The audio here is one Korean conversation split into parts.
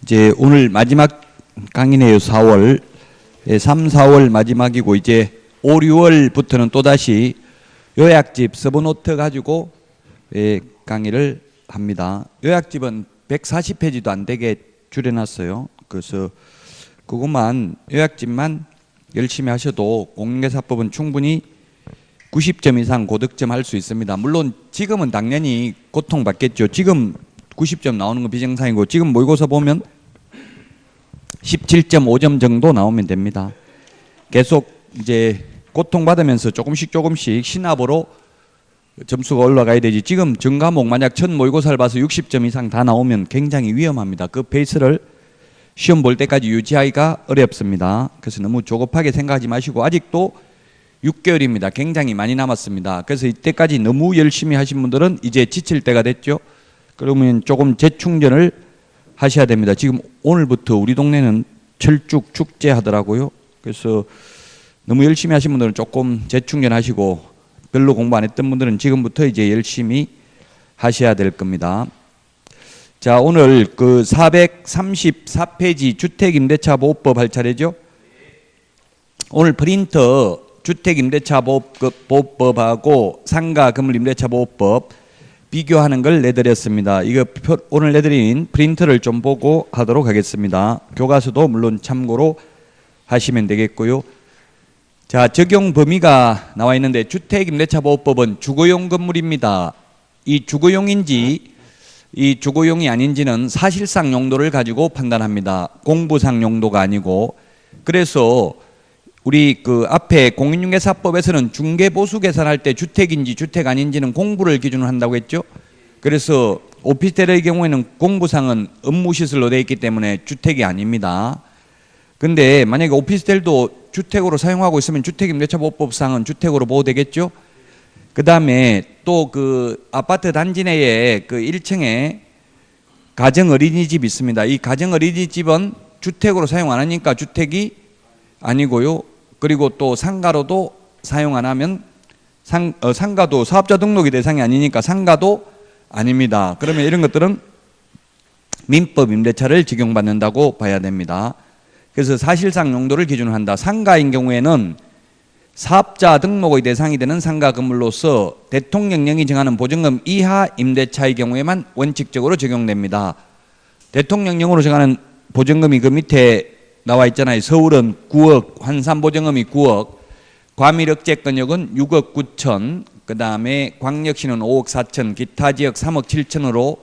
이제 오늘 마지막 강의네요. 4월 3, 4월 마지막이고 이제 5, 6월부터는 또다시 요약집 서브노트 가지고 강의를 합니다. 요약집은 140페이지도 안 되게 줄여놨어요. 그래서 그것만 요약집만 열심히 하셔도 공인중개사법은 충분히 90점 이상 고득점 할 수 있습니다. 물론 지금은 당연히 고통받겠죠. 지금 90점 나오는 건 비정상이고 지금 모의고사 보면 17.5점 정도 나오면 됩니다. 계속 이제 고통받으면서 조금씩 시납으로 점수가 올라가야 되지. 지금 전 과목 만약 첫 모의고사를 봐서 60점 이상 다 나오면 굉장히 위험합니다. 그 페이스를 시험 볼 때까지 유지하기가 어렵습니다. 그래서 너무 조급하게 생각하지 마시고 아직도 6개월입니다. 굉장히 많이 남았습니다. 그래서 이때까지 너무 열심히 하신 분들은 이제 지칠 때가 됐죠. 그러면 조금 재충전을 하셔야 됩니다. 지금 오늘부터 우리 동네는 철쭉 축제 하더라고요. 그래서 너무 열심히 하신 분들은 조금 재충전하시고 별로 공부 안 했던 분들은 지금부터 이제 열심히 하셔야 될 겁니다. 자, 오늘 그 434페이지 주택임대차 보호법 할 차례죠. 오늘 프린터 주택임대차 보호법하고 상가 건물임대차 보호법 비교하는 걸 내드렸습니다. 이거 오늘 내드린 프린터를 좀 보고 하도록 하겠습니다. 교과서도 물론 참고로 하시면 되겠고요. 자, 적용 범위가 나와 있는데 주택임대차 보호법은 주거용 건물입니다. 이 주거용인지 이 주거용이 아닌지는 사실상 용도를 가지고 판단합니다. 공부상 용도가 아니고. 그래서 우리 그 앞에 공인중개사법에서는 중개보수 계산할 때 주택인지 주택 아닌지는 공부를 기준으로 한다고 했죠. 그래서 오피스텔의 경우에는 공부상은 업무시설로 되어 있기 때문에 주택이 아닙니다. 근데 만약에 오피스텔도 주택으로 사용하고 있으면 주택임대차보호법상은 주택으로 보호되겠죠. 그 다음에 또 그 아파트 단지 내에 그 1층에 가정어린이집이 있습니다. 이 가정어린이집은 주택으로 사용 안 하니까 주택이 아니고요. 그리고 또 상가로도 사용 안 하면 상가도 사업자 등록이 대상이 아니니까 상가도 아닙니다. 그러면 이런 것들은 민법 임대차를 적용받는다고 봐야 됩니다. 그래서 사실상 용도를 기준으로 한다. 상가인 경우에는 사업자 등록의 대상이 되는 상가 건물로서 대통령령이 정하는 보증금 이하 임대차의 경우에만 원칙적으로 적용됩니다. 대통령령으로 정하는 보증금이 그 밑에 나와 있잖아요. 서울은 9억, 환산보증금이 9억, 과밀억제권역은 6억 9천, 그 다음에 광역시는 5억 4천, 기타 지역 3억 7천으로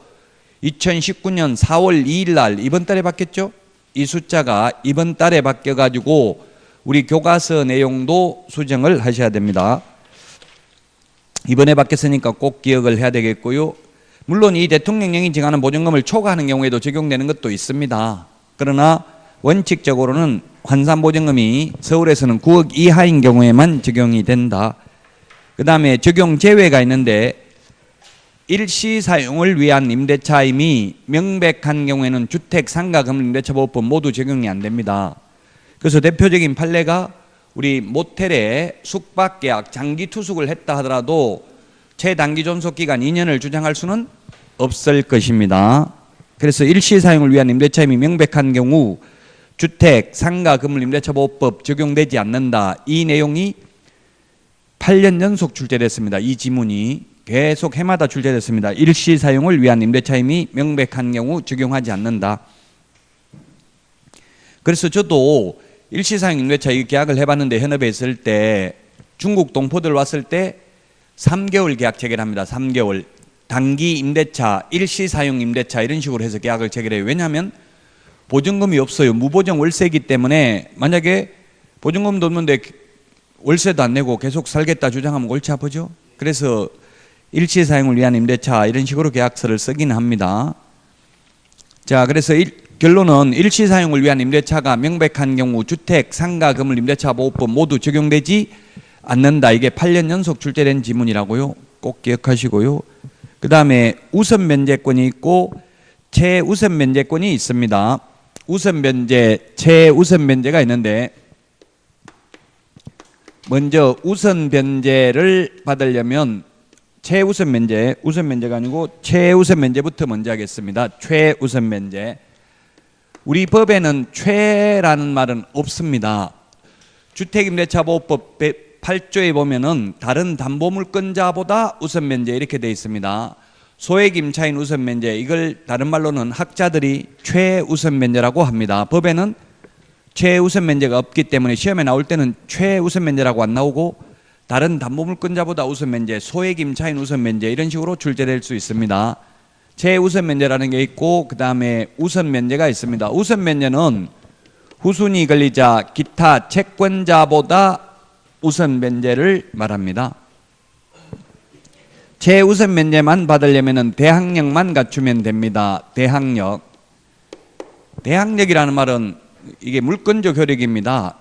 2019년 4월 2일 날 이번 달에 바뀌었죠? 이 숫자가 이번 달에 바뀌어가지고 우리 교과서 내용도 수정을 하셔야 됩니다. 이번에 바뀌었으니까 꼭 기억을 해야 되겠고요. 물론 이 대통령령이 정하는 보증금을 초과하는 경우에도 적용되는 것도 있습니다. 그러나 원칙적으로는 환산보증금이 서울에서는 9억 이하인 경우에만 적용이 된다. 그 다음에 적용 제외가 있는데 일시 사용을 위한 임대차임이 명백한 경우에는 주택, 상가, 건물 임대차보호법 모두 적용이 안 됩니다. 그래서 대표적인 판례가 우리 모텔에 숙박계약, 장기 투숙을 했다 하더라도 최단기 존속기간 2년을 주장할 수는 없을 것입니다. 그래서 일시 사용을 위한 임대차임이 명백한 경우 주택, 상가, 건물 임대차보호법 적용되지 않는다. 이 내용이 8년 연속 출제됐습니다. 이 지문이 계속 해마다 출제됐습니다. 일시 사용을 위한 임대차임이 명백한 경우 적용하지 않는다. 그래서 저도 일시 사용 임대차 계약을 해봤는데 현업에 있을 때 중국 동포들 왔을 때 3개월 계약 체결합니다. 3개월. 단기 임대차, 일시 사용 임대차 이런 식으로 해서 계약을 체결해요. 왜냐하면 보증금이 없어요. 무보증 월세이기 때문에 만약에 보증금도 없는데 월세도 안 내고 계속 살겠다 주장하면 골치 아프죠. 그래서 일시 사용을 위한 임대차 이런 식으로 계약서를 쓰긴 합니다. 자, 그래서 결론은 일시 사용을 위한 임대차가 명백한 경우 주택, 상가, 건물 임대차 보호법 모두 적용되지 않는다. 이게 8년 연속 출제된 지문이라고요. 꼭 기억하시고요. 그 다음에 우선 면제권이 있고 최우선 면제권이 있습니다. 우선 면제, 최우선 면제가 있는데 먼저 우선 면제를 받으려면 최우선 면제, 우선 면제가 아니고 최우선 면제부터 먼저 하겠습니다. 최우선 면제. 우리 법에는 최라는 말은 없습니다. 주택임대차보호법 8조에 보면은 다른 담보물권자보다 우선면제 이렇게 되어 있습니다. 소액임차인 우선면제, 이걸 다른 말로는 학자들이 최우선면제라고 합니다. 법에는 최우선면제가 없기 때문에 시험에 나올 때는 최우선면제라고 안 나오고 다른 담보물권자보다 우선면제, 소액임차인 우선면제 이런 식으로 출제될 수 있습니다. 최우선면제라는 게 있고 그 다음에 우선면제가 있습니다. 우선면제는 후순위 권리자 기타 채권자보다 우선면제를 말합니다. 최우선면제만 받으려면 대항력만 갖추면 됩니다. 대항력이라는 말은 이게 물권적 효력입니다.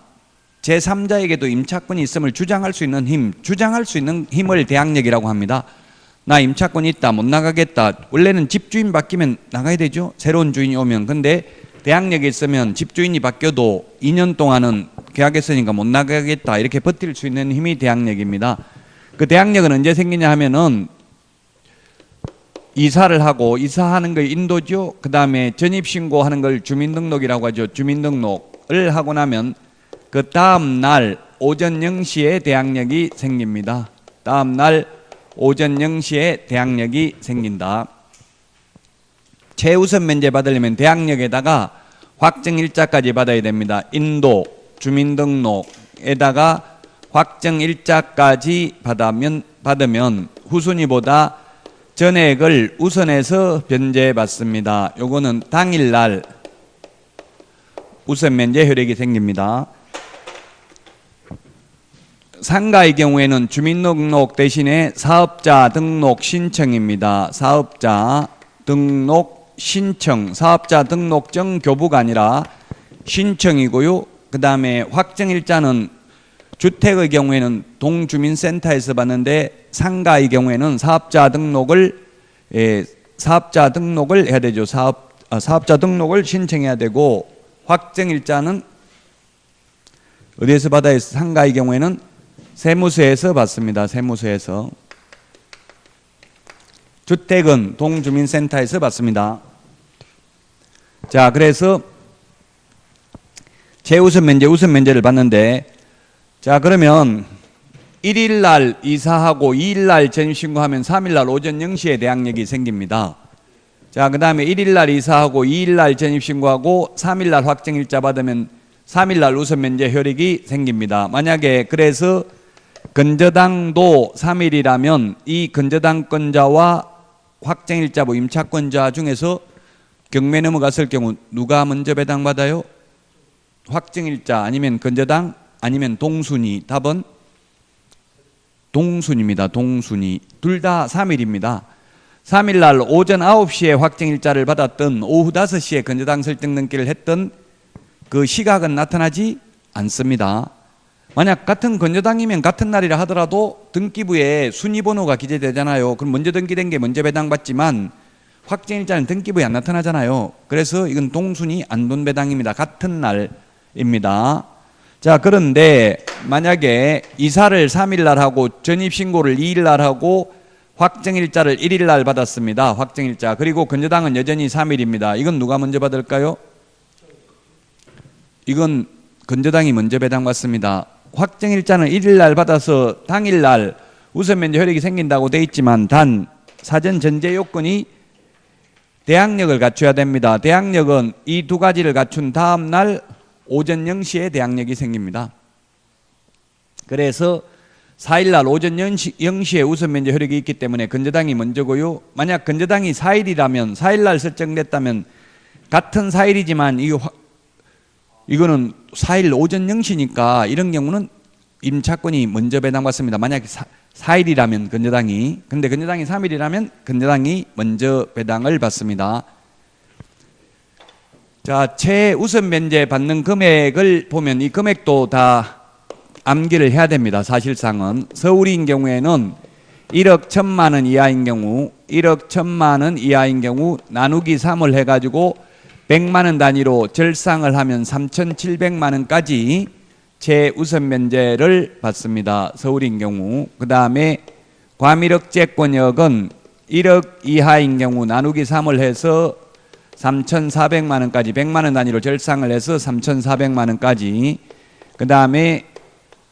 제3자에게도 임차권이 있음을 주장할 수 있는 힘, 주장할 수 있는 힘을 대항력이라고 합니다. 나 임차권이 있다, 못 나가겠다. 원래는 집주인 바뀌면 나가야 되죠. 새로운 주인이 오면. 근데 대항력이 있으면 집주인이 바뀌어도 2년 동안은 계약했으니까 못 나가겠다. 이렇게 버틸 수 있는 힘이 대항력입니다. 그 대항력은 언제 생기냐 하면은 이사를 하고, 이사하는 걸 인도죠. 그 다음에 전입신고하는 걸 주민등록이라고 하죠. 주민등록을 하고 나면 그 다음 날 오전 0시에 대항력이 생깁니다. 다음 날 오전 0시에 대항력이 생긴다. 최우선 면제 받으려면 대항력에다가 확정일자까지 받아야 됩니다. 인도, 주민등록에다가 확정일자까지 받으면 후순위보다 전액을 우선해서 변제받습니다. 요거는 당일날 우선면제 효력이 생깁니다. 상가의 경우에는 주민등록 대신에 사업자 등록 신청입니다. 사업자 등록 신청, 사업자 등록증 교부가 아니라 신청이고요. 그 다음에 확정일자는 주택의 경우에는 동주민센터에서 받는데 상가의 경우에는 사업자 등록을 해야 되죠. 사업자 등록을 신청해야 되고, 확정일자는 어디에서 받아요? 상가의 경우에는 세무서에서 받습니다. 세무서에서. 주택은 동주민센터에서 받습니다. 자, 그래서 최우선면제, 우선면제를 받는데, 자, 그러면 1일날 이사하고 2일날 전입신고하면 3일날 오전 0시에 대항력이 생깁니다. 자, 그 다음에 1일날 이사하고 2일날 전입신고하고 3일날 확정일자 받으면 3일날 우선면제 효력이 생깁니다. 만약에 그래서 건저당도 3일이라면 이 건저당권자와 확정일자부 임차권자 중에서 경매 넘어갔을 경우 누가 먼저 배당받아요? 확정일자 아니면 건저당 아니면 동순위. 답은 동순위입니다. 동순위. 둘 다 3일입니다. 3일날 오전 9시에 확정일자를 받았던 오후 5시에 건저당 설정 등기를 했던 그 시각은 나타나지 않습니다. 만약 같은 건저당이면 같은 날이라 하더라도 등기부에 순위번호가 기재되잖아요. 그럼 먼저 등기된 게 먼저 배당받지만 확정일자는 등기부에 안 나타나잖아요. 그래서 이건 동순위 안돈배당입니다. 같은 날입니다. 자, 그런데 만약에 이사를 3일날 하고 전입신고를 2일날 하고 확정일자를 1일날 받았습니다. 확정일자. 그리고 건저당은 여전히 3일입니다. 이건 누가 먼저 받을까요? 이건 건저당이 먼저 배당받습니다. 확정일자는 1일날 받아서 당일날 우선면제 효력이 생긴다고 돼 있지만 단 사전 전제 요건이 대항력을 갖춰야 됩니다. 대항력은 이 두 가지를 갖춘 다음 날 오전 0시에 대항력이 생깁니다. 그래서 4일날 오전 0시에 우선면제 효력이 있기 때문에 건저당이 먼저고요. 만약 건저당이 4일이라면 4일날 설정됐다면 같은 4일이지만 이거는 4일 오전 0시니까 이런 경우는 임차권이 먼저 배당받습니다. 만약에 4일이라면 건저당이, 근데 건저당이 3일이라면 건저당이 먼저 배당을 받습니다. 자, 최우선 면제 받는 금액을 보면 이 금액도 다 암기를 해야 됩니다. 사실상은 서울인 경우에는 1억 1,000만 원 이하인 경우, 1억 1,000만 원 이하인 경우 나누기 3을 해가지고 100만 원 단위로 절상을 하면 3,700만 원까지 최우선 면제를 받습니다. 서울인 경우. 그 다음에 과밀억제권역은 1억 이하인 경우 나누기 3을 해서 3,400만 원까지 100만 원 단위로 절상을 해서 3,400만 원까지. 그 다음에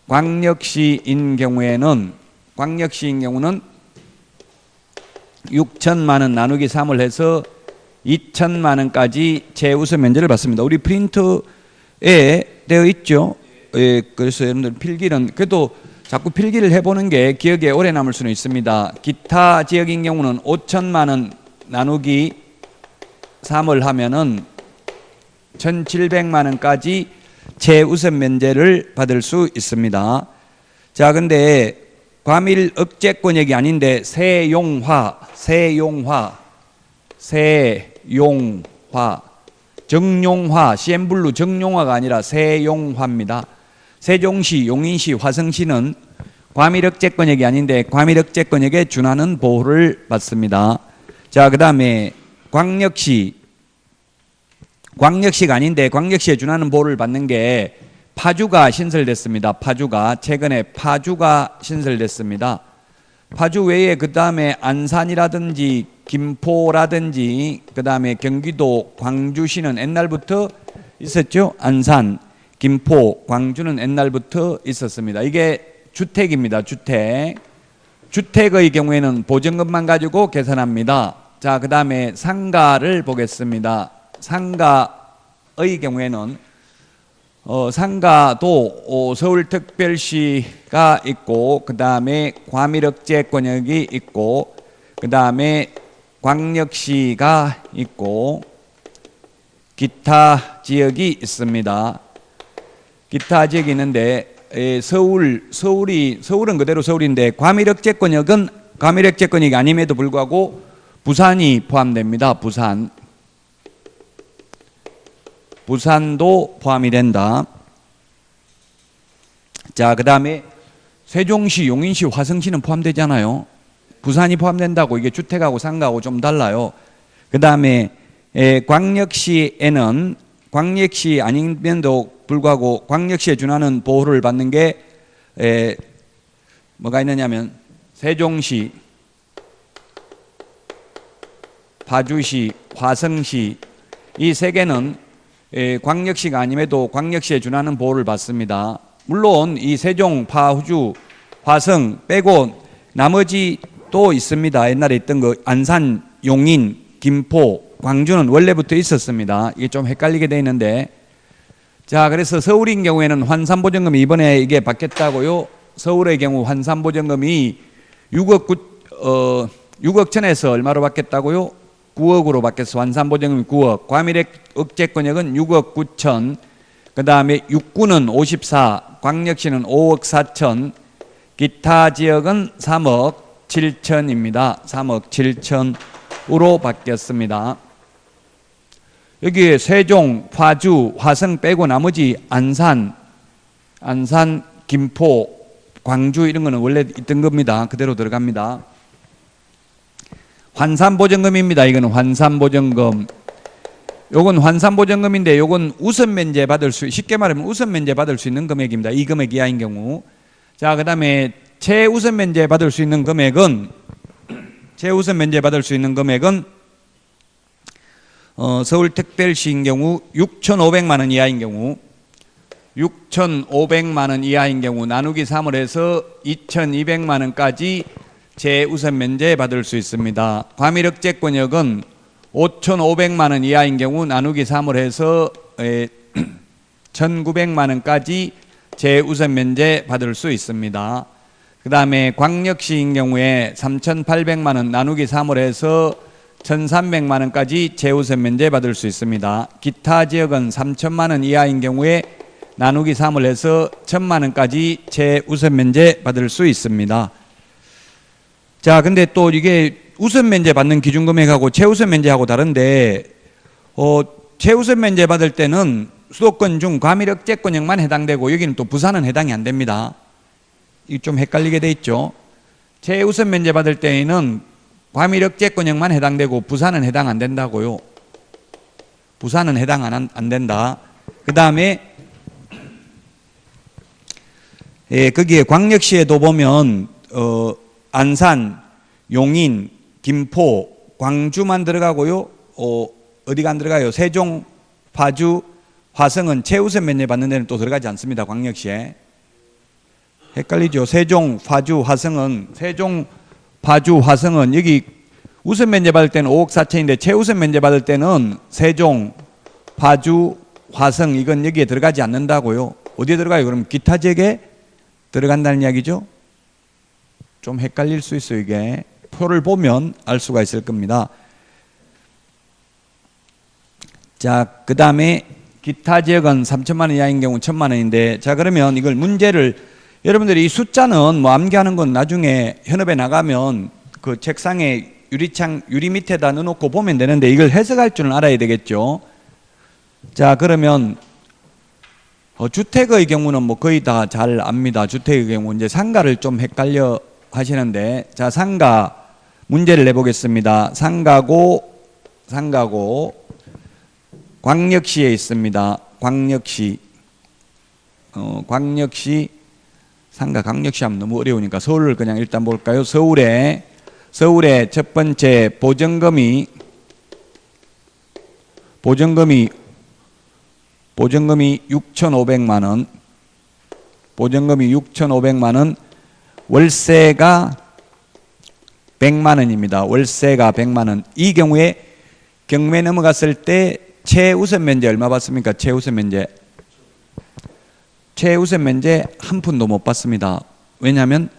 광역시인 경우는 6천만 원 나누기 3을 해서 2천만 원까지 최우선 면제를 받습니다. 우리 프린트에 되어 있죠. 예, 그래서 여러분들 필기는 그래도 자꾸 필기를 해보는 게 기억에 오래 남을 수는 있습니다. 기타 지역인 경우는 5천만 원 나누기 3을 하면은 1,700만 원까지 최우선 면제를 받을 수 있습니다. 자, 근데 과밀 억제권역이 아닌데 세용화, 정용화, CN블루 정용화가 아니라 세용화입니다. 세종시, 용인시, 화성시는 과밀 억제권역이 아닌데 과밀 억제권역에 준하는 보호를 받습니다. 자, 그 다음에 광역시가 아닌데 광역시에 준하는 보호를 받는 게 파주가 신설됐습니다. 최근에 파주가 신설됐습니다. 파주 외에 그 다음에 안산이라든지 김포라든지 그 다음에 경기도 광주시는 옛날부터 있었죠. 안산, 김포, 광주는 옛날부터 있었습니다. 이게 주택입니다. 주택의 경우에는 보증금만 가지고 계산합니다. 자, 그 다음에 상가를 보겠습니다. 상가의 경우에는 상가도 서울특별시가 있고 그 다음에 과밀억제권역이 있고 그 다음에 광역시가 있고 기타 지역이 있습니다. 기타 지역이 있는데 서울은 그대로 서울인데 과밀억제권역이 아님에도 불구하고 부산이 포함됩니다. 부산도 포함이 된다. 자, 그 다음에 세종시, 용인시, 화성시는 포함되잖아요. 부산이 포함된다고. 이게 주택하고 상가하고 좀 달라요. 그 다음에 광역시에는 광역시 아님에도 불구하고 광역시에 준하는 보호를 받는 게 뭐가 있느냐면 세종시, 파주시, 화성시 이 세 개는 광역시가 아님에도 광역시에 준하는 보호를 받습니다. 물론 이 세종, 파주, 화성 빼고 나머지 또 있습니다. 옛날에 있던 거 안산, 용인, 김포, 광주는 원래부터 있었습니다. 이게 좀 헷갈리게 돼 있는데 자, 그래서 서울인 경우에는 환산보전금이 이번에 이게 바뀌었다고요. 서울의 경우 환산보전금이 6억 전에서 얼마로 바뀌었다고요? 9억으로 바뀌어서 환산보전금이 9억, 과밀억제권역은 6억 9천, 그 다음에 육구는 54, 광역시는 5억 4천, 기타 지역은 3억 7천입니다. 3억 7천으로 바뀌었습니다. 여기에 세종, 파주, 화성 빼고 나머지 안산, 김포, 광주 이런 거는 원래 있던 겁니다. 그대로 들어갑니다. 환산보전금입니다. 이거는 환산보전금. 요건 환산보전금인데 요건 우선면제 받을 수, 쉽게 말하면 우선면제 받을 수 있는 금액입니다. 이 금액 이하인 경우. 자, 그 다음에 최우선면제 받을 수 있는 금액은 서울특별시인 경우 6,500만 원 이하인 경우 6,500만 원 이하인 경우 나누기 3을 해서 2,200만 원까지 최우선 면제 받을 수 있습니다. 과밀억제권역은 5,500만 원 이하인 경우 나누기 3을 해서 1,900만 원까지 최우선 면제 받을 수 있습니다. 그 다음에 광역시인 경우에 3,800만 원 나누기 3을 해서 1,300만 원까지 최우선 면제 받을 수 있습니다. 기타 지역은 3천만 원 이하인 경우에 나누기 3을 해서 1,000만 원까지 최우선 면제 받을 수 있습니다. 자, 근데 또 이게 우선 면제 받는 기준 금액하고 최우선 면제하고 다른데 최우선 면제 받을 때는 수도권 중 과밀억제권역만 해당되고 여기는 또 부산은 해당이 안 됩니다. 이게 좀 헷갈리게 돼 있죠. 최우선 면제 받을 때에는 과밀억제권역만 해당되고 부산은 해당 안 된다고요. 부산은 해당 안 된다. 그 다음에 거기에 광역시에도 보면 안산, 용인, 김포, 광주만 들어가고요. 어디가 안 들어가요? 세종, 파주, 화성은 최우선 면제 받는 데는 또 들어가지 않습니다. 광역시에. 헷갈리죠? 세종, 파주, 화성은 세종, 파주, 화성은 여기 우선 면제 받을 때는 5억 4천인데 최우선 면제 받을 때는 세종, 파주, 화성 이건 여기에 들어가지 않는다고요. 어디에 들어가요? 그럼 기타 지역에 들어간다는 이야기죠. 좀 헷갈릴 수 있어요. 이게 표를 보면 알 수가 있을 겁니다. 자, 그 다음에 기타 지역은 3천만 원 이하인 경우 1,000만 원인데, 자 그러면 이걸 문제를 여러분들이 이 숫자는 뭐 암기하는 건 나중에 현업에 나가면 그 책상에 유리 밑에다 넣어놓고 보면 되는데 이걸 해석할 줄은 알아야 되겠죠. 자 그러면 주택의 경우는 뭐 거의 다 잘 압니다. 주택의 경우 이제 상가를 좀 헷갈려 하시는데, 자 상가 문제를 내보겠습니다. 상가고 광역시에 있습니다. 광역시 상가 광역시 하면 너무 어려우니까 서울을 그냥 일단 볼까요? 서울에 첫 번째 보증금이 6,500만 원, 보증금이 6,500만 원, 월세가 100만 원입니다. 월세가 100만 원. 이 경우에 경매 넘어갔을 때 최우선 면제 얼마 받습니까? 최우선 면제 한 푼도 못 받습니다. 왜냐하면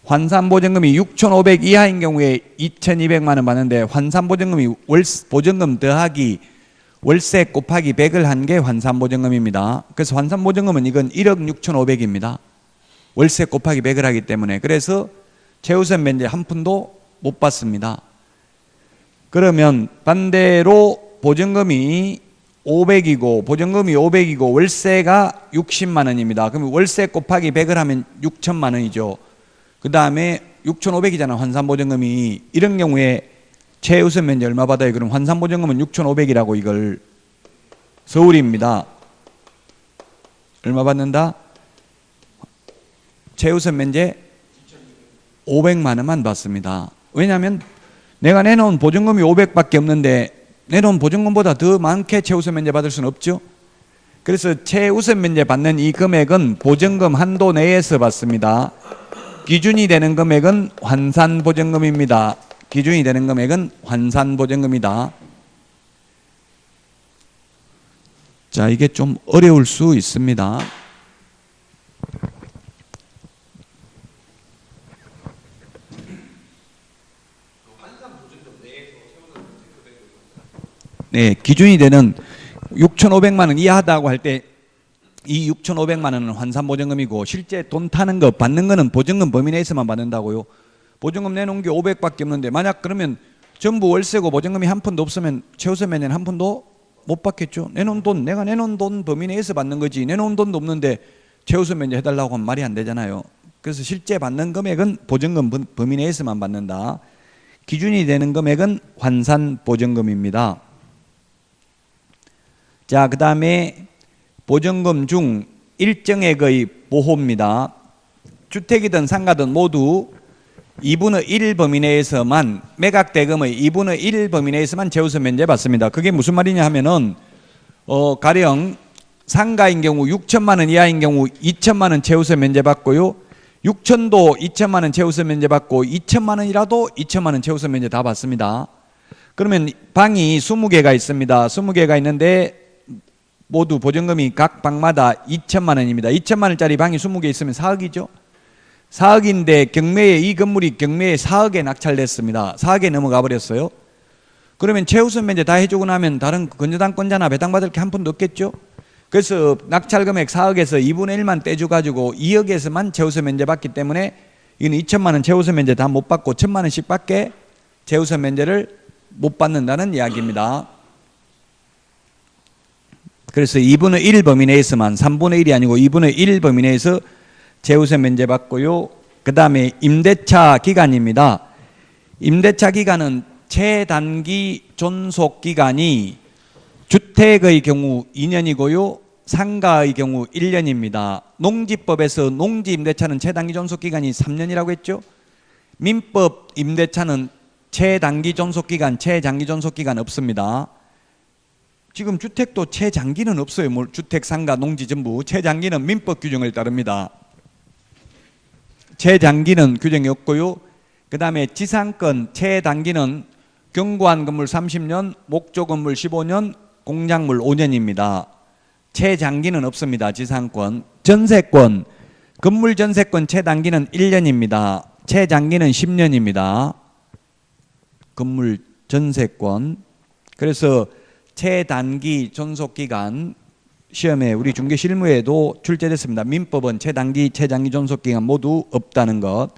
환산보증금이 6,500 이하인 경우에 2,200만 원 받는데, 환산보증금이 보증금 더하기 월세 곱하기 100을 한 게 환산보증금입니다. 그래서 환산보증금은 이건 1억 6,500입니다. 월세 곱하기 100을 하기 때문에. 그래서 최우선 면제 한 푼도 못 받습니다. 그러면 반대로 보증금이 500이고 월세가 60만 원입니다. 그러면 월세 곱하기 100을 하면 6천만 원이죠. 그 다음에 6,500이잖아 환산보증금이. 이런 경우에 최우선 면제 얼마 받아요? 그럼 환산보증금은 6,500이라고 이걸 서울입니다. 얼마 받는다? 최우선 면제 500만 원만 받습니다. 왜냐하면 내가 내놓은 보증금이 500밖에 없는데 내놓은 보증금보다 더 많게 최우선 면제 받을 수는 없죠. 그래서 최우선 면제 받는 이 금액은 보증금 한도 내에서 받습니다. 기준이 되는 금액은 환산보증금입니다. 기준이 되는 금액은 환산보증금이다. 자, 이게 좀 어려울 수 있습니다. 네, 기준이 되는 6,500만 원 이하다고 할 때 이 6,500만 원은 환산보증금이고, 실제 돈 타는 거 받는 거는 보증금 범위 내에서만 받는다고요. 보증금 내놓은 게 500밖에 없는데 만약 그러면 전부 월세고 보증금이 한 푼도 없으면 최우선 면제는 한 푼도 못 받겠죠. 내가 내놓은 돈 범위 내에서 받는 거지, 내놓은 돈도 없는데 최우선 면제 해달라고 하면 말이 안 되잖아요. 그래서 실제 받는 금액은 보증금 범위 내에서만 받는다. 기준이 되는 금액은 환산보증금입니다. 자, 그 다음에 보증금 중 일정액의 보호입니다. 주택이든 상가든 모두 2분의 1 범위 내에서만, 매각대금의 2분의 1 범위 내에서만 최우선 면제 받습니다. 그게 무슨 말이냐 하면은 가령 상가인 경우 6천만 원 이하인 경우 2천만 원 최우선 면제 받고요. 6천도 2천만 원 최우선 면제 받고 2천만 원이라도 2천만 원 최우선 면제 다 받습니다. 그러면 방이 20개가 있습니다. 20개가 있는데 모두 보증금이 각 방마다 2천만 원입니다. 2천만 원짜리 방이 20개 있으면 4억이죠. 4억인데 이 건물이 경매에 4억에 낙찰됐습니다. 4억에 넘어가 버렸어요. 그러면 최우선 면제 다 해주고 나면 다른 건저당권자나 배당받을 게 한 푼도 없겠죠. 그래서 낙찰 금액 4억에서 2분의 1만 떼줘가지고 2억에서만 최우선 면제 받기 때문에 이건 2천만 원 최우선 면제 다 못 받고 1,000만 원씩 밖에 최우선 면제를 못 받는다는 이야기입니다. 그래서 2분의 1 범위 내에서만, 3분의 1이 아니고 2분의 1 범위 내에서 최우선 면제 받고요. 그 다음에 임대차 기간입니다. 임대차 기간은 최단기 존속 기간이 주택의 경우 2년이고요. 상가의 경우 1년입니다. 농지법에서 농지 임대차는 최단기 존속 기간이 3년이라고 했죠. 민법 임대차는 최단기 존속 기간, 최장기 존속 기간 없습니다. 지금 주택도 최장기는 없어요. 뭐 주택, 상가, 농지 전부 최장기는 민법 규정을 따릅니다. 최장기는 규정이 없고요. 그 다음에 지상권 최단기는 경관 건물 30년, 목조 건물 15년, 공작물 5년입니다. 최장기는 없습니다. 지상권. 전세권, 건물 전세권 최단기는 1년입니다. 최장기는 10년입니다. 건물 전세권. 그래서 최단기 존속기간 시험에 우리 중개 실무에도 출제됐습니다. 민법은 최단기, 최장기 존속기간 모두 없다는 것.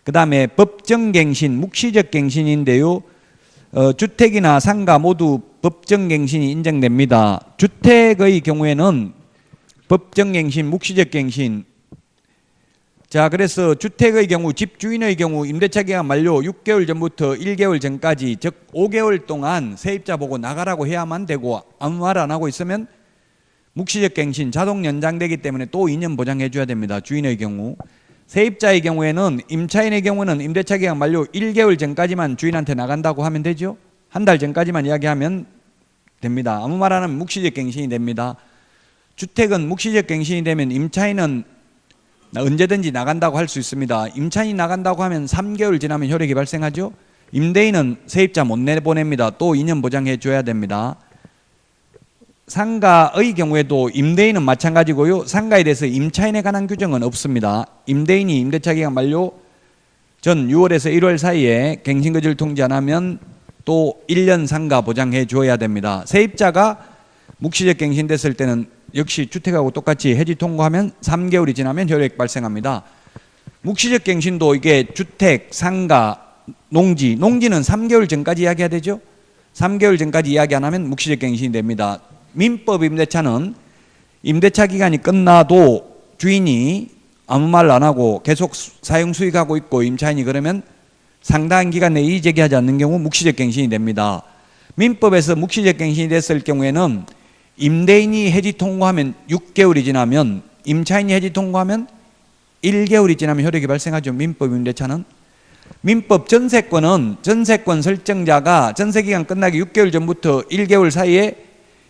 그 다음에 법정갱신, 묵시적 갱신인데요. 주택이나 상가 모두 법정갱신이 인정됩니다. 주택의 경우에는 법정갱신, 묵시적갱신. 자, 그래서 주택의 경우, 집주인의 경우 임대차 기간 만료 6개월 전부터 1개월 전까지, 즉 5개월 동안 세입자 보고 나가라고 해야만 되고 아무 말 안 하고 있으면 묵시적 갱신 자동 연장되기 때문에 또 2년 보장해 줘야 됩니다. 주인의 경우. 세입자의 경우에는, 임차인의 경우는 임대차 기간 만료 1개월 전까지만 주인한테 나간다고 하면 되죠. 한 달 전까지만 이야기하면 됩니다. 아무 말 안 하면 묵시적 갱신이 됩니다. 주택은 묵시적 갱신이 되면 임차인은 언제든지 나간다고 할 수 있습니다. 임차인이 나간다고 하면 3개월 지나면 효력이 발생하죠. 임대인은 세입자 못 내보냅니다. 또 2년 보장해 줘야 됩니다. 상가의 경우에도 임대인은 마찬가지고요. 상가에 대해서 임차인에 관한 규정은 없습니다. 임대인이 임대차 기간 만료 전 6월에서 1월 사이에 갱신거주를 통지 안 하면 또 1년 상가 보장해 줘야 됩니다. 세입자가 묵시적 갱신됐을 때는 역시 주택하고 똑같이 해지 통고하면 3개월이 지나면 효력 발생합니다. 묵시적 갱신도 이게 주택, 상가, 농지는 3개월 전까지 이야기해야 되죠. 3개월 전까지 이야기 안 하면 묵시적 갱신이 됩니다. 민법 임대차는 임대차 기간이 끝나도 주인이 아무 말 안 하고 계속 사용 수익하고 있고 임차인이 그러면 상당한 기간 내에 이의 제기하지 않는 경우 묵시적 갱신이 됩니다. 민법에서 묵시적 갱신이 됐을 경우에는 임대인이 해지 통고하면 6개월이 지나면, 임차인이 해지 통고하면 1개월이 지나면 효력이 발생하죠. 민법 임대차는. 민법 전세권은 전세권 설정자가 전세기간 끝나기 6개월 전부터 1개월 사이에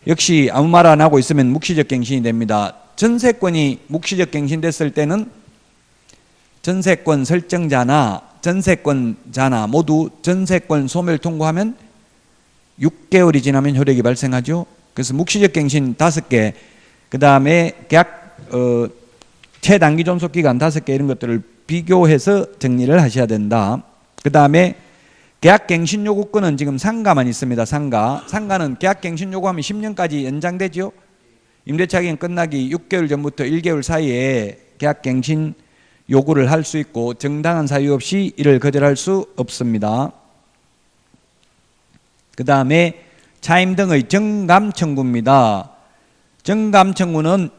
역시 아무 말 안 하고 있으면 묵시적 갱신이 됩니다. 전세권이 묵시적 갱신됐을 때는 전세권 설정자나 전세권자나 모두 전세권 소멸 통고하면 6개월이 지나면 효력이 발생하죠. 그래서 묵시적 갱신 5개, 그 다음에 계약 최단기 존속기간 5개 이런 것들을 비교해서 정리를 하셔야 된다. 그 다음에 계약갱신 요구권은 지금 상가만 있습니다. 상가는 계약갱신 요구하면 10년까지 연장되죠. 임대차 기간 끝나기 6개월 전부터 1개월 사이에 계약갱신 요구를 할 수 있고 정당한 사유 없이 이를 거절할 수 없습니다. 그 다음에 차임 등의 정감 청구입니다. 정감 청구는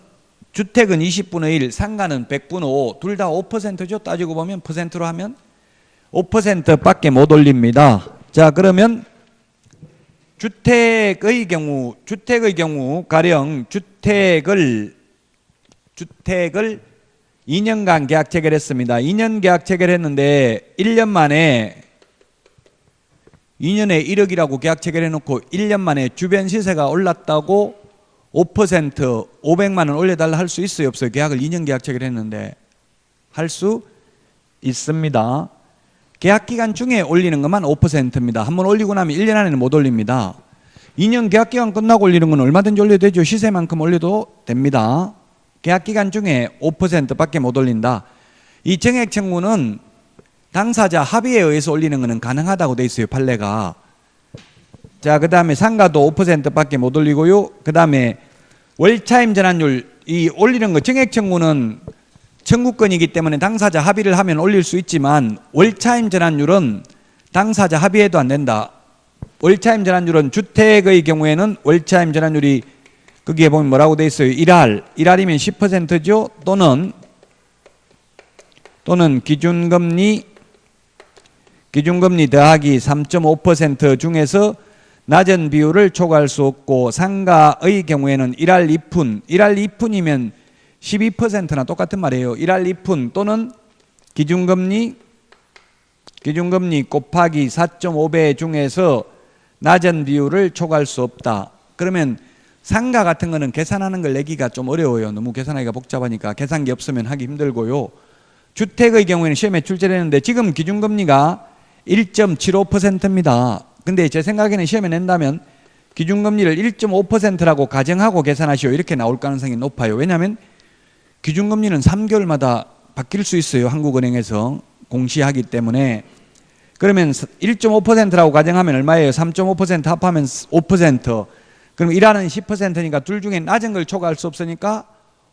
주택은 20분의 1, 상가는 100분의 5, 둘 다 5%죠. 따지고 보면 퍼센트로 하면 5%밖에 못 올립니다. 자, 그러면 주택의 경우 가령 주택을 2년간 계약 체결했습니다. 2년 계약 체결했는데 1년 만에 2년에 1억이라고 계약 체결해놓고 1년 만에 주변 시세가 올랐다고 5% 500만 원 올려달라 할 수 있어요? 없어요? 계약을 2년 계약 체결했는데 할 수 있습니다. 계약 기간 중에 올리는 것만 5%입니다. 한번 올리고 나면 1년 안에는 못 올립니다. 2년 계약 기간 끝나고 올리는 건 얼마든지 올려도 되죠. 시세만큼 올려도 됩니다. 계약 기간 중에 5%밖에 못 올린다. 이 정액 청구는 당사자 합의에 의해서 올리는 것은 가능하다고 돼 있어요. 판례가. 자, 그 다음에 상가도 5%밖에 못 올리고요. 그 다음에 월차임 전환율, 이 올리는 거 정액 청구는 청구권이기 때문에 당사자 합의를 하면 올릴 수 있지만 월차임 전환율은 당사자 합의해도 안 된다. 월차임 전환율은 주택의 경우에는 월차임 전환율이 거기에 보면 뭐라고 돼 있어요? 1할이면 10%죠. 또는 기준금리 더하기 3.5% 중에서 낮은 비율을 초과할 수 없고, 상가의 경우에는 1할 2푼이면 12%나 똑같은 말이에요. 1할 2푼 또는 기준금리 곱하기 4.5배 중에서 낮은 비율을 초과할 수 없다. 그러면 상가 같은 거는 계산하는 걸 내기가 좀 어려워요. 너무 계산하기가 복잡하니까 계산기 없으면 하기 힘들고요. 주택의 경우에는 시험에 출제를 했는데 지금 기준금리가 1.75%입니다. 근데 제 생각에는 시험에 낸다면 기준금리를 1.5%라고 가정하고 계산하시오 이렇게 나올 가능성이 높아요. 왜냐하면 기준금리는 3개월마다 바뀔 수 있어요. 한국은행에서 공시하기 때문에. 그러면 1.5%라고 가정하면 얼마예요? 3.5% 합하면 5%. 그럼 1하는 10%니까 둘 중에 낮은 걸 초과할 수 없으니까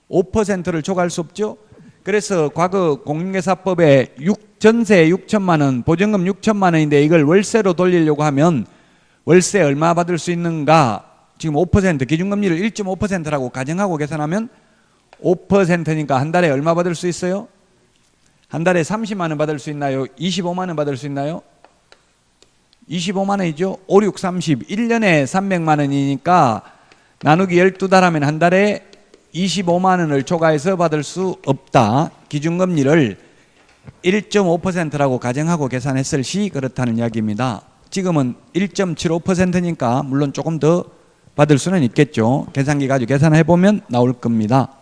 5%를 초과할 수 없죠. 그래서 과거 공인중개사법에 전세 6천만 원, 보증금 6천만 원인데 이걸 월세로 돌리려고 하면 월세 얼마 받을 수 있는가? 지금 5% 기준금리를 1.5%라고 가정하고 계산하면 5%니까 한 달에 얼마 받을 수 있어요? 한 달에 30만 원 받을 수 있나요? 25만 원 받을 수 있나요? 25만 원이죠. 5, 6, 30. 1년에 300만 원이니까 나누기 12달 하면 한 달에 25만 원을 초과해서 받을 수 없다. 기준금리를 1.5%라고 가정하고 계산했을 시 그렇다는 이야기입니다. 지금은 1.75%니까 물론 조금 더 받을 수는 있겠죠. 계산기 가지고 계산해보면 나올 겁니다.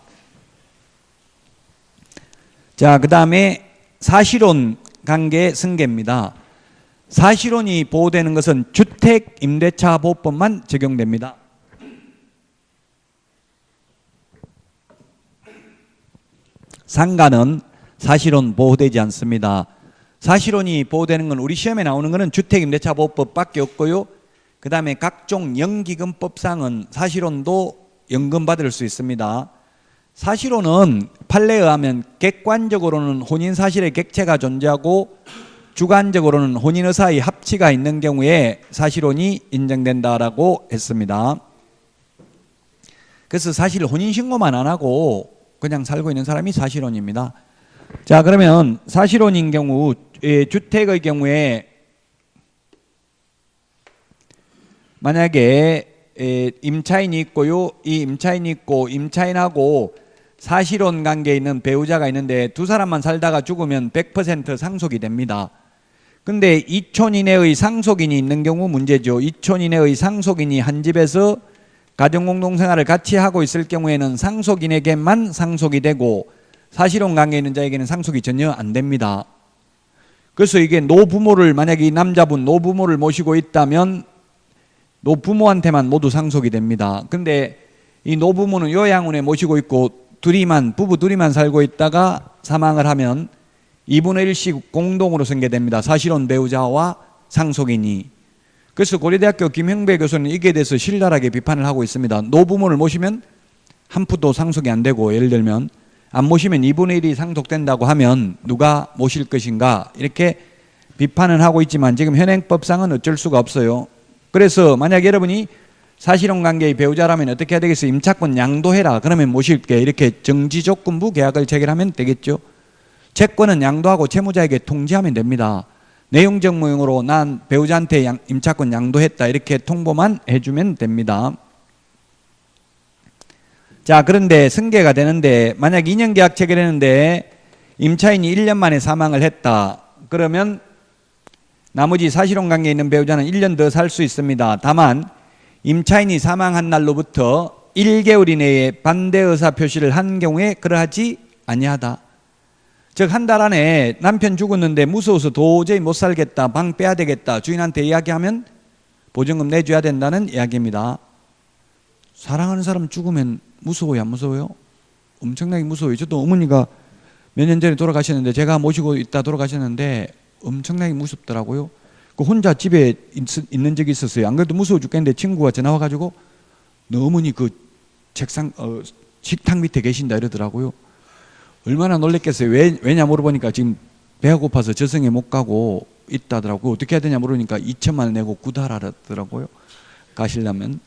자, 그 다음에 사실혼 관계 승계입니다. 사실혼이 보호되는 것은 주택임대차보호법만 적용됩니다. 상가는 사실혼 보호되지 않습니다. 사실혼이 보호되는 건 우리 시험에 나오는 것은 주택임대차보호법밖에 없고요. 그 다음에 각종 연기금법상은 사실혼도 연금 받을 수 있습니다. 사실혼은 판례에 의하면 객관적으로는 혼인사실의 객체가 존재하고 주관적으로는 혼인의사의 합치가 있는 경우에 사실혼이 인정된다라고 했습니다. 그래서 사실 혼인신고만 안 하고 그냥 살고 있는 사람이 사실혼입니다. 자, 그러면 사실혼인 경우 주택의 경우에 만약에 임차인이 있고요. 이 임차인이 있고 임차인하고 사실혼 관계에 있는 배우자가 있는데 두 사람만 살다가 죽으면 100% 상속이 됩니다. 근데 2촌 이내의 상속인이 있는 경우 문제죠. 2촌 이내의 상속인이 한 집에서 가정공동생활을 같이 하고 있을 경우에는 상속인에게만 상속이 되고 사실혼 관계에 있는 자에게는 상속이 전혀 안 됩니다. 그래서 이게 노부모를 만약에 이 남자분 노부모를 모시고 있다면 노부모한테만 모두 상속이 됩니다. 근데 이 노부모는 요양원에 모시고 있고 부부 둘이만 살고 있다가 사망을 하면 2분의 1씩 공동으로 승계됩니다. 사실혼 배우자와 상속인이. 그래서 고려대학교 김형배 교수는 이게 대해서 신랄하게 비판을 하고 있습니다. 노부모를 모시면 한 푼도 상속이 안 되고 예를 들면 안 모시면 2분의 1이 상속된다고 하면 누가 모실 것인가 이렇게 비판을 하고 있지만 지금 현행법상은 어쩔 수가 없어요. 그래서 만약 여러분이 사실혼 관계의 배우자라면 어떻게 해야 되겠어요? 임차권 양도해라. 그러면 모실게. 이렇게 정지조건부 계약을 체결하면 되겠죠. 채권은 양도하고 채무자에게 통지하면 됩니다. 내용정모용으로 난 배우자한테 임차권 양도했다. 이렇게 통보만 해주면 됩니다. 자, 그런데 승계가 되는데 만약 2년 계약 체결했는데 임차인이 1년 만에 사망을 했다. 그러면 나머지 사실혼 관계에 있는 배우자는 1년 더 살 수 있습니다. 다만 임차인이 사망한 날로부터 1개월 이내에 반대 의사 표시를 한 경우에 그러하지 아니하다. 즉 한 달 안에 남편 죽었는데 무서워서 도저히 못 살겠다, 방 빼야 되겠다 주인한테 이야기하면 보증금 내줘야 된다는 이야기입니다. 사랑하는 사람 죽으면 무서워요, 안 무서워요? 엄청나게 무서워요. 저도 어머니가 몇 년 전에 돌아가셨는데 제가 모시고 있다 돌아가셨는데 엄청나게 무섭더라고요. 그 혼자 집에 있는 적이 있었어요. 안 그래도 무서워 죽겠는데 친구가 전화 와가지고 너 어머니 그 책상 식탁 밑에 계신다 이러더라고요. 얼마나 놀랬겠어요. 왜냐 물어보니까 지금 배가 고파서 저승에 못 가고 있다더라고요. 어떻게 해야 되냐 물으니까 2천만 원 내고 구달하더라고요. 가시려면.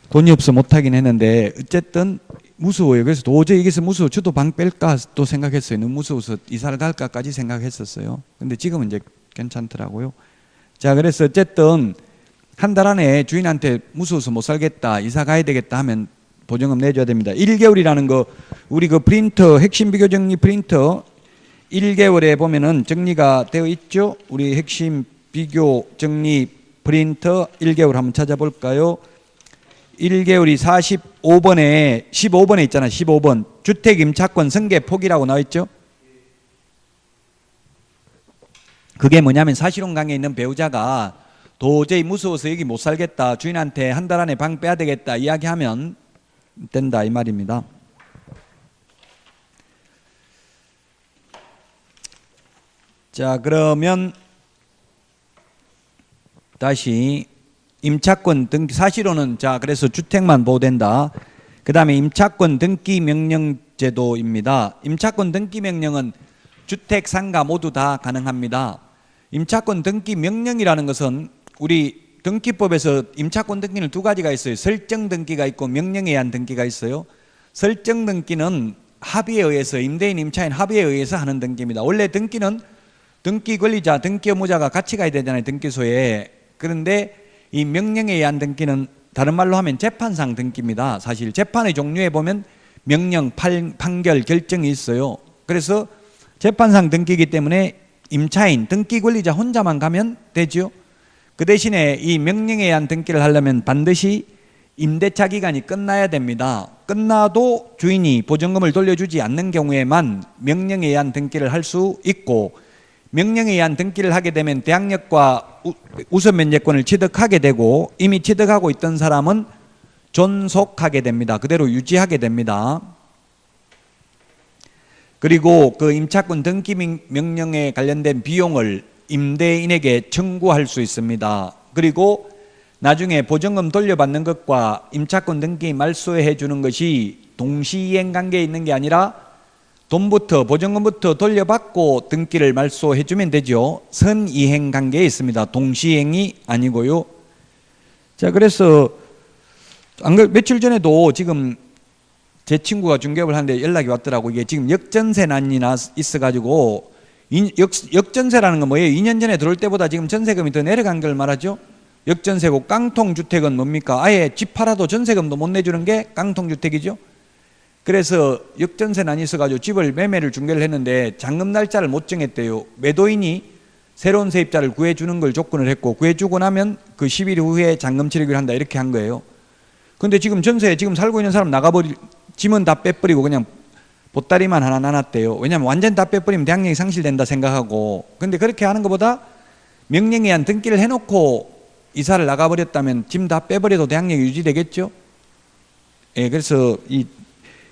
돈이 없어 못하긴 했는데 어쨌든 무서워요. 그래서 도저히 이게서 무서워. 저도 방 뺄까 또 생각했어요. 너무 무서워서 이사를 갈까까지 생각했었어요. 근데 지금은 이제 괜찮더라고요. 자, 그래서 어쨌든 한 달 안에 주인한테 무서워서 못 살겠다, 이사 가야 되겠다 하면 보증금 내줘야 됩니다. 1개월이라는 거 우리 그 프린터 핵심 비교 정리 프린터 1개월에 보면은 정리가 되어 있죠. 우리 핵심 비교 정리 프린터 1개월 한번 찾아볼까요? 1개월이 45번에 15번에 있잖아. 15번 주택 임차권 승계 포기라고 나와 있죠. 그게 뭐냐면 사실혼 관계에 있는 배우자가 도저히 무서워서 여기 못 살겠다, 주인한테 한 달 안에 방 빼야 되겠다 이야기하면 된다 이 말입니다. 자, 그러면 다시 임차권 등기 사실혼은 자 그래서 주택만 보호된다. 그 다음에 임차권 등기 명령 제도입니다. 임차권 등기 명령은 주택 상가 모두 다 가능합니다. 임차권 등기 명령이라는 것은 우리 등기법에서 임차권 등기는 두 가지가 있어요. 설정 등기가 있고 명령에 의한 등기가 있어요. 설정 등기는 합의에 의해서 임대인 임차인 합의에 의해서 하는 등기입니다. 원래 등기는 등기 권리자, 등기 의무자가 같이 가야 되잖아요. 등기소에. 그런데 이 명령에 의한 등기는 다른 말로 하면 재판상 등기입니다. 사실 재판의 종류에 보면 명령, 판결, 결정이 있어요. 그래서 재판상 등기이기 때문에 임차인, 등기 권리자 혼자만 가면 되죠. 그 대신에 이 명령에 의한 등기를 하려면 반드시 임대차 기간이 끝나야 됩니다. 끝나도 주인이 보증금을 돌려주지 않는 경우에만 명령에 의한 등기를 할 수 있고, 명령에 의한 등기를 하게 되면 대항력과 우선 면제권을 취득하게 되고, 이미 취득하고 있던 사람은 존속하게 됩니다. 그대로 유지하게 됩니다. 그리고 그 임차권 등기 명령에 관련된 비용을 임대인에게 청구할 수 있습니다. 그리고 나중에 보증금 돌려받는 것과 임차권 등기 말소해 주는 것이 동시이행 관계에 있는 게 아니라 돈부터 보증금부터 돌려받고 등기를 말소해 주면 되죠. 선이행 관계에 있습니다. 동시이행이 아니고요. 자, 그래서 며칠 전에도 지금 제 친구가 중개업을 하는데 연락이 왔더라고. 이게 지금 역전세난이 있어가지고, 역전세라는 건 뭐예요? 2년 전에 들어올 때보다 지금 전세금이 더 내려간 걸 말하죠. 역전세고, 깡통주택은 뭡니까? 아예 집 팔아도 전세금도 못 내주는 게 깡통주택이죠. 그래서 역전세난이 있어가지고 집을 매매를 중개를 했는데 잔금 날짜를 못 정했대요. 매도인이 새로운 세입자를 구해주는 걸 조건을 했고, 구해주고 나면 그 10일 후에 잔금 치르기를 한다 이렇게 한 거예요. 근데 지금 전세에 지금 살고 있는 사람 짐은 다 빼버리고 그냥 보따리만 하나 나눴대요. 왜냐하면 완전 다 빼버리면 대항력이 상실된다 생각하고. 근데 그렇게 하는 것보다 명령에 의한 등기를 해놓고 이사를 나가버렸다면 짐 다 빼버려도 대항력이 유지되겠죠. 예, 그래서 이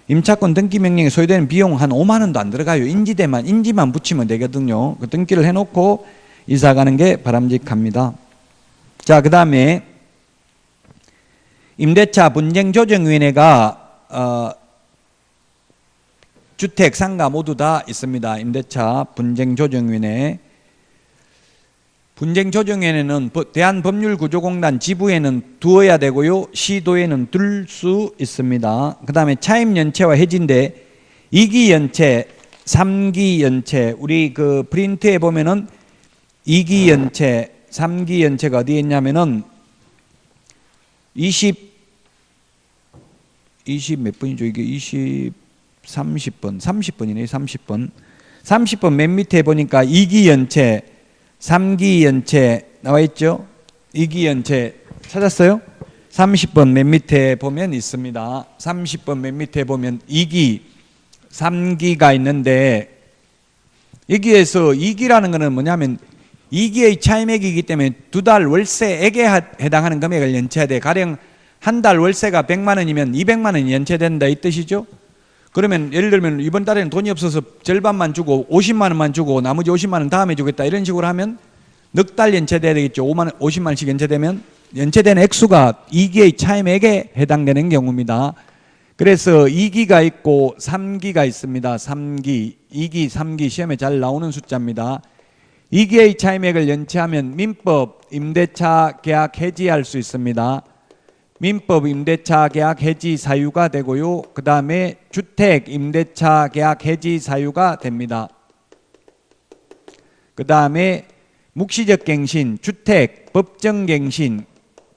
임차권 등기 명령에 소요되는 비용 한 5만 원도 안 들어가요. 인지만 붙이면 되거든요. 그 등기를 해놓고 이사 가는 게 바람직합니다. 자, 그 다음에 임대차 분쟁조정위원회가 주택, 상가 모두 다 있습니다. 임대차 분쟁조정위원회. 분쟁조정위원회는 대한법률구조공단 지부에는 두어야 되고요, 시도에는 둘 수 있습니다. 그 다음에 차임연체와 해지인데 2기 연체, 3기 연체, 우리 그 프린트에 보면은 2기 연체, 3기 연체가 어디에 있냐면은 20 몇 번이죠? 이게 30번, 30번이네요. 30번 맨 밑에 보니까 2기 연체, 3기 연체 나와 있죠? 2기 연체 찾았어요? 30번 맨 밑에 보면 있습니다. 30번 맨 밑에 보면 2기, 3기가 있는데, 여기에서 2기라는 것은 뭐냐면 2기의 차임액이기 때문에 2달 월세액에 해당하는 금액을 연체해야 돼. 가령 한 달 월세가 100만 원이면 200만 원이 연체된다 이 뜻이죠. 그러면 예를 들면 이번 달에는 돈이 없어서 절반만 주고 50만 원만 주고 나머지 50만 원 다음에 주겠다 이런 식으로 하면 넉 달 연체돼야 되겠죠. 50만 원씩 연체되면 연체되는 액수가 2기의 차임액에 해당되는 경우입니다. 그래서 2기가 있고 3기가 있습니다. 3기, 2기, 3기 시험에 잘 나오는 숫자입니다. 2기의 차임액을 연체하면 민법 임대차 계약 해지할 수 있습니다. 민법 임대차 계약 해지 사유가 되고요. 그 다음에 주택 임대차 계약 해지 사유가 됩니다. 그 다음에 묵시적 갱신, 주택, 법정 갱신,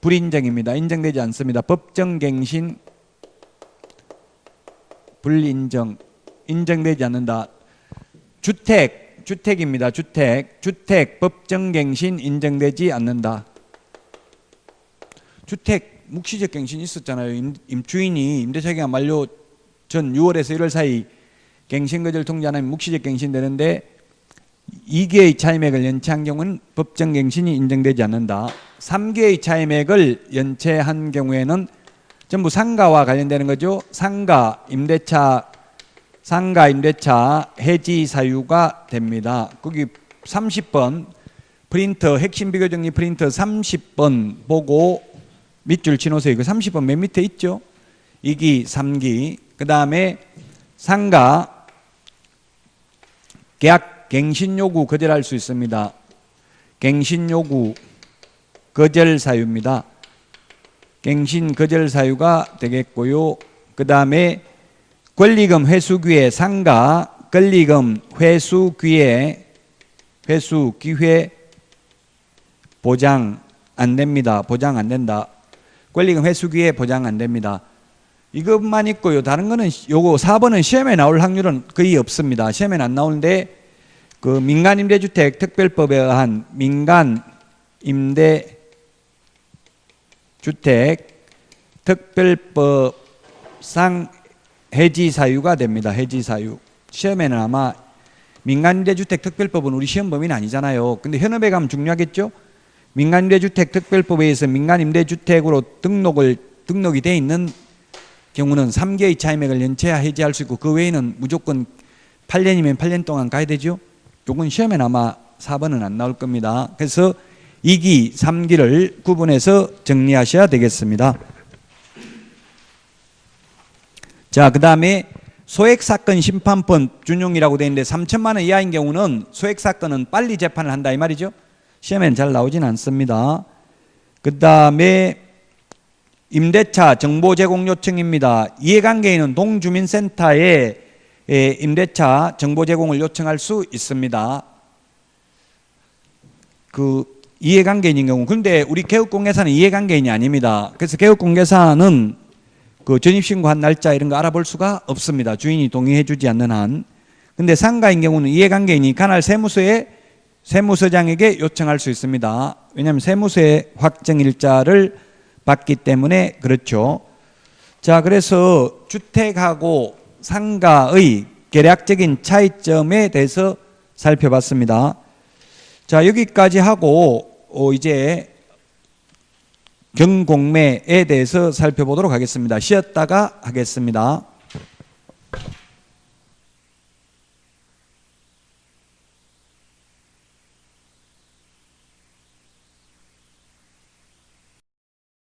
불인정입니다. 인정되지 않습니다. 법정 갱신, 불인정, 인정되지 않는다. 주택입니다. 주택, 법정 갱신 인정되지 않는다. 주택 묵시적 갱신이 있었잖아요. 임주인이 임대차 기간 만료 전 6월에서 1월 사이 갱신거절 통지 안 하면 묵시적 갱신되는데 2개의 차임액을 연체한 경우는 법정 갱신이 인정되지 않는다. 3개의 차임액을 연체한 경우에는 전부 상가와 관련되는 거죠. 상가 임대차 해지 사유가 됩니다. 거기 30번 프린터 핵심 비교 정리 프린터 30번 보고 밑줄 치놓으세요. 그 30번 맨 밑에 있죠. 2기, 3기. 그 다음에 상가 계약 갱신 요구 거절할 수 있습니다. 갱신 요구 거절 사유입니다. 갱신 거절 사유가 되겠고요. 그 다음에 권리금 회수기회 상가 권리금 회수기회 보장 안 됩니다. 보장 안 된다. 권리금 회수기회 보장 안 됩니다. 이것만 있고요. 다른 거는 요거 4번은 시험에 나올 확률은 거의 없습니다. 시험에 안 나오는데 그 민간임대주택 특별법에 의한 민간임대주택 특별법상 해지 사유가 됩니다. 해지 사유. 시험에는 아마 민간임대주택 특별법은 우리 시험 범위는 아니잖아요. 근데 현업에 가면 중요하겠죠? 민간임대주택 특별법에 의해서 민간임대주택으로 등록이 돼 있는 경우는 3개의 차임액을 연체하 해지할 수 있고 그 외에는 무조건 8년이면 8년 동안 가야 되죠. 요건 시험에 아마 4번은 안 나올 겁니다. 그래서 2기, 3기를 구분해서 정리하셔야 되겠습니다. 자, 그 다음에 소액사건 심판권 준용이라고 되어 있는데 3천만 원 이하인 경우는 소액사건은 빨리 재판을 한다 이 말이죠. 시험에는 잘 나오진 않습니다. 그 다음에 임대차 정보 제공 요청입니다. 이해관계인은 동주민센터에 임대차 정보 제공을 요청할 수 있습니다. 그 이해관계인인 경우. 그런데 우리 개업공개사는 이해관계인이 아닙니다. 그래서 개업공개사는 그 전입신고한 날짜 이런 거 알아볼 수가 없습니다. 주인이 동의해 주지 않는 한. 근데 상가인 경우는 이해관계인이 관할 세무서장에게 요청할 수 있습니다. 왜냐하면 세무서의 확정일자를 받기 때문에 그렇죠. 자, 그래서 주택하고 상가의 계략적인 차이점에 대해서 살펴봤습니다. 자, 여기까지 하고 이제 경공매에 대해서 살펴보도록 하겠습니다. 쉬었다가 하겠습니다.